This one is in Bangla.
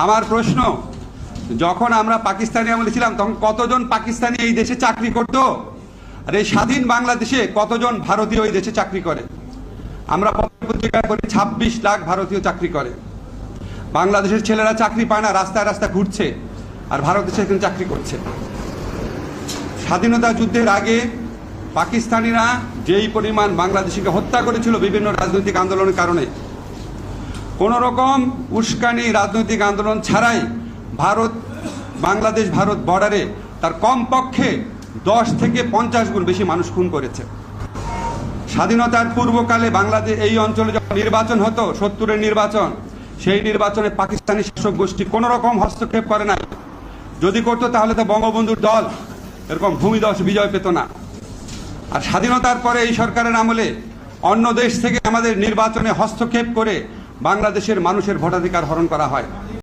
আমার প্রশ্ন, যখন আমরা পাকিস্তানি আমলে ছিলাম তখন কতজন পাকিস্তানি এই দেশে চাকরি করত? আর এই স্বাধীন বাংলাদেশে কতজন ভারতীয় এই দেশে চাকরি করে? আমরা পত্রিকায় পড়ি 26 লাখ ভারতীয় চাকরি করে। বাংলাদেশের ছেলেরা চাকরি পায় না, রাস্তায় রাস্তায় ঘুরছে, আর ভারতে সেখানে চাকরি করছে। স্বাধীনতা যুদ্ধের আগে পাকিস্তানিরা যেই পরিমাণ বাংলাদেশিকে হত্যা করেছিল বিভিন্ন রাজনৈতিক আন্দোলনের কারণে, কোন রকম উস্কানি রাজনৈতিক আন্দোলন ছাড়াই বাংলাদেশ ভারত বর্ডারে তার কমপক্ষে 10 থেকে 50 গুণ বেশি মানুষ খুন করেছে। স্বাধীনতার পূর্বকালে বাংলাদেশ এই অঞ্চলে যখন নির্বাচন হতো, 70-এর নির্বাচন, সেই নির্বাচনে পাকিস্তানি শাসক গোষ্ঠী কোন রকম হস্তক্ষেপ করে নাই। যদি করতো তাহলে তো বঙ্গবন্ধুর দল এরকম ভূমিধস বিজয় পেত না। আর স্বাধীনতার পরে এই সরকারের আমলে অন্য দেশ থেকে আমাদের নির্বাচনে হস্তক্ষেপ করে বাংলাদেশের মানুষের ভোটাধিকার হরণ করা হয়।